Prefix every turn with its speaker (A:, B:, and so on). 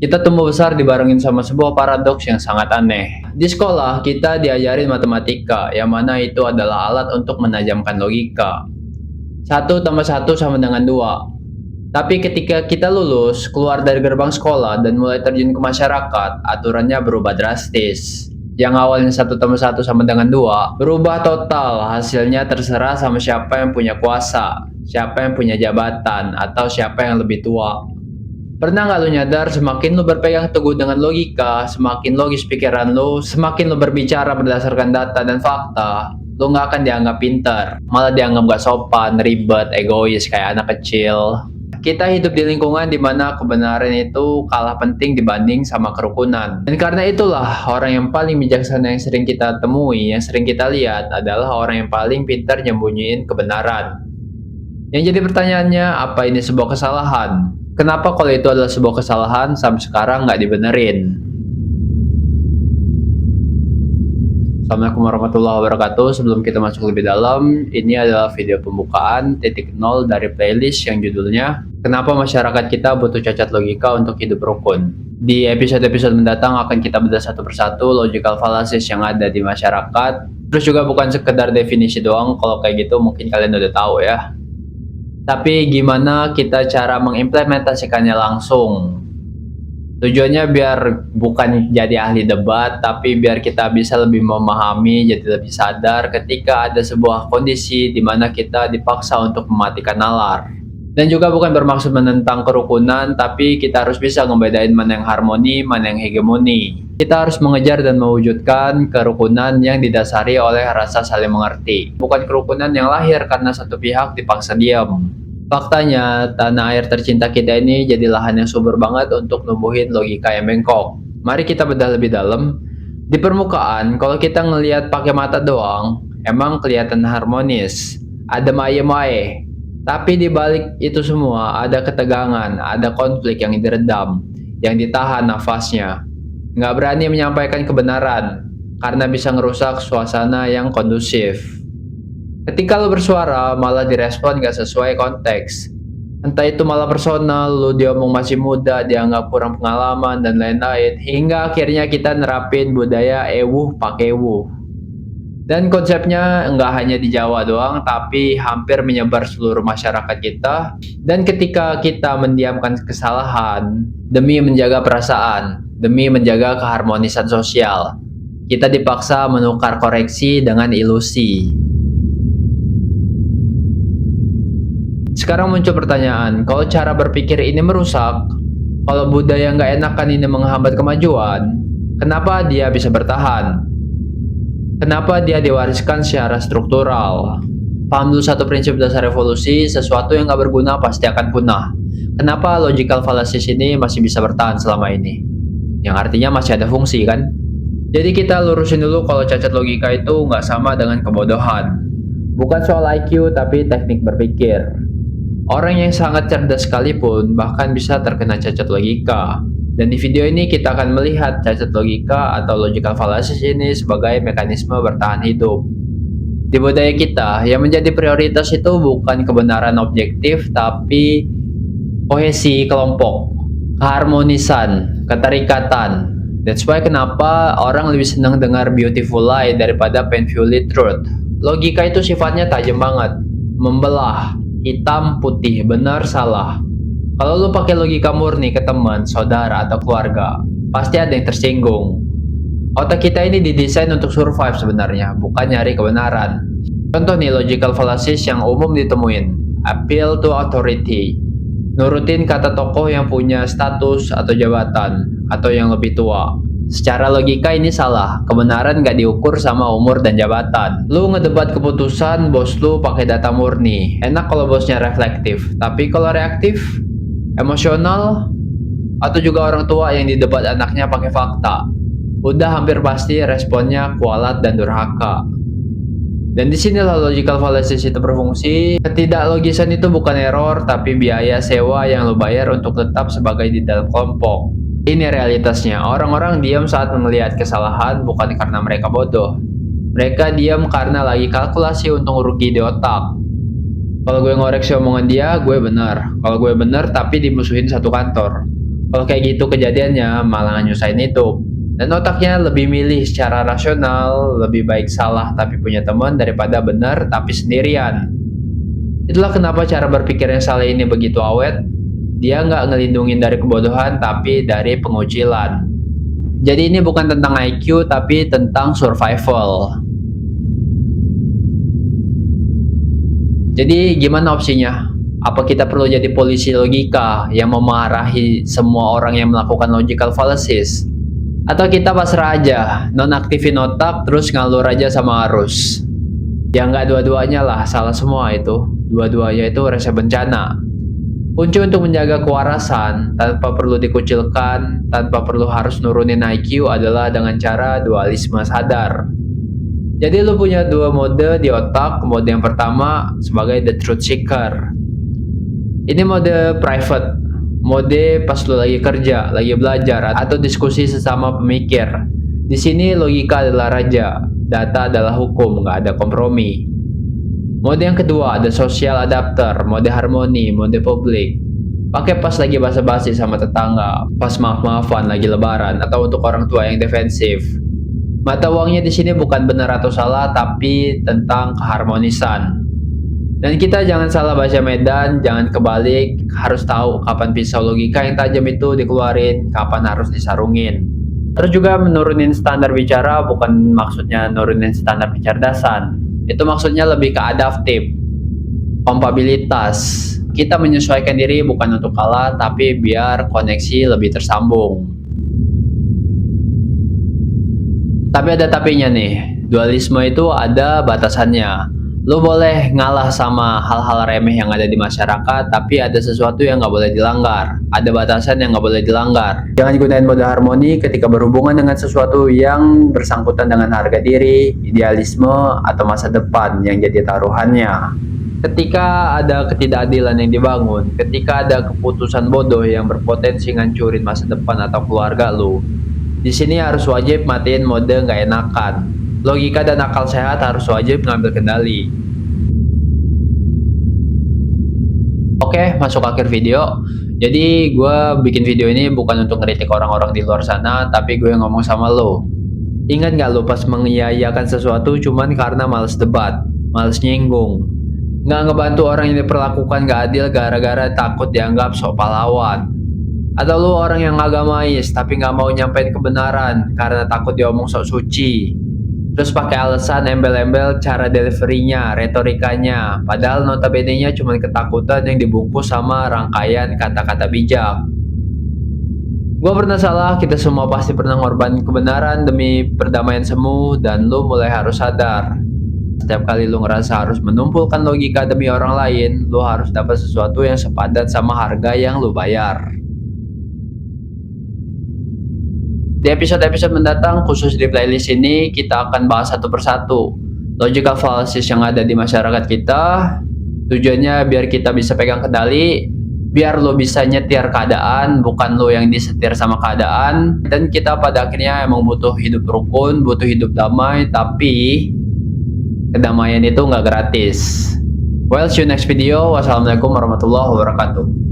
A: Kita tumbuh besar dibarengin sama sebuah paradoks yang sangat aneh. Di sekolah, kita diajarin matematika, yang mana itu adalah alat untuk menajamkan logika. Satu tambah satu sama dengan dua. Tapi ketika kita lulus, keluar dari gerbang sekolah, dan mulai terjun ke masyarakat, aturannya berubah drastis. Yang awalnya satu tambah satu sama dengan dua, berubah total. Hasilnya terserah sama siapa yang punya kuasa, siapa yang punya jabatan, atau siapa yang lebih tua. Pernah nggak lu nyadar semakin lu berpegang teguh dengan logika, semakin logis pikiran lu, semakin lu berbicara berdasarkan data dan fakta, lu nggak akan dianggap pintar, malah dianggap nggak sopan, ribet, egois kayak anak kecil. Kita hidup di lingkungan di mana kebenaran itu kalah penting dibanding sama kerukunan. Dan karena itulah orang yang paling bijaksana yang sering kita temui, yang sering kita lihat adalah orang yang paling pintar nyembunyiin kebenaran. Yang jadi pertanyaannya, apa ini sebuah kesalahan? Kenapa kalau itu adalah sebuah kesalahan sampai sekarang nggak dibenerin? Assalamualaikum warahmatullahi wabarakatuh. Sebelum kita masuk lebih dalam, ini adalah video pembukaan titik nol dari playlist yang judulnya Kenapa Masyarakat Kita Butuh Cacat Logika Untuk Hidup Rukun. Di episode-episode mendatang akan kita bedah satu persatu logical fallacies yang ada di masyarakat. Terus juga bukan sekedar definisi doang, kalau kayak gitu mungkin kalian udah tahu ya. Tapi gimana kita cara mengimplementasikannya langsung? Tujuannya biar bukan jadi ahli debat, tapi biar kita bisa lebih memahami, jadi lebih sadar ketika ada sebuah kondisi di mana kita dipaksa untuk mematikan nalar. Dan juga bukan bermaksud menentang kerukunan, tapi kita harus bisa ngebedain mana yang harmoni, mana yang hegemoni. Kita harus mengejar dan mewujudkan kerukunan yang didasari oleh rasa saling mengerti. Bukan kerukunan yang lahir karena satu pihak dipaksa diam. Faktanya, tanah air tercinta kita ini jadi lahan yang subur banget untuk numbuhin logika yang bengkok. Mari kita bedah lebih dalam. Di permukaan, kalau kita ngelihat pakai mata doang, emang kelihatan harmonis, adem ayem ae. Tapi di balik itu semua ada ketegangan, ada konflik yang diredam, yang ditahan nafasnya. Nggak berani menyampaikan kebenaran, karena bisa ngerusak suasana yang kondusif. Ketika lo bersuara, malah direspon gak sesuai konteks. Entah itu malah personal, lo diomong masih muda, dianggap kurang pengalaman, dan lain-lain. Hingga akhirnya kita nerapin budaya ewuh pakai wuh. Dan konsepnya nggak hanya di Jawa doang, tapi hampir menyebar seluruh masyarakat kita. Dan ketika kita mendiamkan kesalahan, demi menjaga perasaan, demi menjaga keharmonisan sosial, kita dipaksa menukar koreksi dengan ilusi. Sekarang muncul pertanyaan, kalau cara berpikir ini merusak, kalau budaya nggak enakan ini menghambat kemajuan, kenapa dia bisa bertahan? Kenapa dia diwariskan secara struktural? Paham dulu satu prinsip dasar evolusi, sesuatu yang nggak berguna pasti akan punah. Kenapa logical fallacies ini masih bisa bertahan selama ini? Yang artinya masih ada fungsi kan? Jadi kita lurusin dulu kalau cacat logika itu nggak sama dengan kebodohan. Bukan soal IQ tapi teknik berpikir. Orang yang sangat cerdas sekalipun bahkan bisa terkena cacat logika. Dan di video ini kita akan melihat cacat logika atau logical fallacies ini sebagai mekanisme bertahan hidup. Di budaya kita, yang menjadi prioritas itu bukan kebenaran objektif, tapi kohesi kelompok, keharmonisan, keterikatan. That's why kenapa orang lebih senang dengar beautiful lie daripada painfully truth. Logika itu sifatnya tajam banget, membelah, hitam, putih, benar, salah. Kalau lu pakai logika murni ke teman, saudara, atau keluarga, pasti ada yang tersinggung. Otak kita ini didesain untuk survive sebenarnya, bukan nyari kebenaran. Contoh nih logical fallacies yang umum ditemuin. Appeal to authority. Nurutin kata tokoh yang punya status atau jabatan, atau yang lebih tua. Secara logika ini salah, kebenaran nggak diukur sama umur dan jabatan. Lu ngedebat keputusan bos lu pakai data murni. Enak kalau bosnya reflektif, tapi kalau reaktif, emosional, atau juga orang tua yang didebat anaknya pakai fakta, udah hampir pasti responnya kualat dan durhaka. Dan disinilah logical fallacies itu berfungsi. Ketidaklogisan itu bukan error, tapi biaya sewa yang lo bayar untuk tetap sebagai di dalam kelompok. Ini realitasnya, orang-orang diam saat melihat kesalahan bukan karena mereka bodoh. Mereka diam karena lagi kalkulasi untung rugi di otak. Kalau gue ngoreksi omongan dia, gue benar. Kalau gue benar tapi dimusuhin satu kantor. Kalau kayak gitu kejadiannya malah nyusahin hidup. Dan otaknya lebih milih secara rasional, lebih baik salah tapi punya teman daripada benar tapi sendirian. Itulah kenapa cara berpikir yang salah ini begitu awet. Dia nggak ngelindungin dari kebodohan tapi dari pengucilan. Jadi ini bukan tentang IQ tapi tentang survival. Jadi gimana opsinya? Apa kita perlu jadi polisi logika yang memarahi semua orang yang melakukan logical fallacies? Atau kita pasrah aja, nonaktifin otak terus ngalur aja sama arus? Ya nggak dua-duanya lah, salah semua itu. Dua-duanya itu resep bencana. Kunci untuk menjaga kewarasan tanpa perlu dikucilkan, tanpa perlu harus nurunin IQ adalah dengan cara dualisme sadar. Jadi lu punya dua mode di otak. Mode yang pertama sebagai the truth seeker. Ini mode private. Mode pas lu lagi kerja, lagi belajar, atau diskusi sesama pemikir. Di sini logika adalah raja, data adalah hukum, nggak ada kompromi. Mode yang kedua ada social adapter, mode harmoni, mode publik. Pakai pas lagi basa-basi sama tetangga, pas maaf-maafan lagi lebaran, atau untuk orang tua yang defensif. Mata uangnya di sini bukan benar atau salah, tapi tentang keharmonisan. Dan kita jangan salah baca medan, jangan kebalik, harus tahu kapan pisau logika yang tajam itu dikeluarin, kapan harus disarungin. Terus juga menurunin standar bicara bukan maksudnya nurunin standar kecerdasan. Itu maksudnya lebih ke adaptif, kompabilitas. Kita menyesuaikan diri bukan untuk kalah, tapi biar koneksi lebih tersambung. Tapi ada tapinya nih, dualisme itu ada batasannya. Lo boleh ngalah sama hal-hal remeh yang ada di masyarakat, tapi ada sesuatu yang nggak boleh dilanggar. Ada batasan yang nggak boleh dilanggar. Jangan gunain mode harmoni ketika berhubungan dengan sesuatu yang bersangkutan dengan harga diri, idealisme, atau masa depan yang jadi taruhannya. Ketika ada ketidakadilan yang dibangun, ketika ada keputusan bodoh yang berpotensi ngancurin masa depan atau keluarga lo, di sini harus wajib matiin mode nggak enakan. Logika dan akal sehat harus wajib mengambil kendali. Oke, masuk akhir video. Jadi gue bikin video ini bukan untuk ngeritik orang-orang di luar sana, tapi gue ngomong sama lo. Ingat gak lo pas mengiyakan sesuatu cuman karena males debat, males nyinggung, nggak ngebantu orang yang diperlakukan gak adil gara-gara takut dianggap sok pahlawan? Atau lo orang yang agamais tapi nggak mau nyampein kebenaran karena takut diomong sok suci? Terus pakai alasan embel-embel cara deliverynya, retorikanya, padahal notabene-nya cuma ketakutan yang dibungkus sama rangkaian kata-kata bijak. Gua pernah salah, kita semua pasti pernah ngorbanin kebenaran demi perdamaian semu, dan lu mulai harus sadar. Setiap kali lu ngerasa harus menumpulkan logika demi orang lain, lu harus dapat sesuatu yang sepadan sama harga yang lu bayar. Di episode-episode mendatang, khusus di playlist ini, kita akan bahas satu persatu logical fallacies yang ada di masyarakat kita. Tujuannya biar kita bisa pegang kendali, biar lo bisa nyetir keadaan, bukan lo yang disetir sama keadaan. Dan kita pada akhirnya emang butuh hidup rukun, butuh hidup damai, tapi kedamaian itu nggak gratis. Well, see you next video. Wassalamualaikum warahmatullahi wabarakatuh.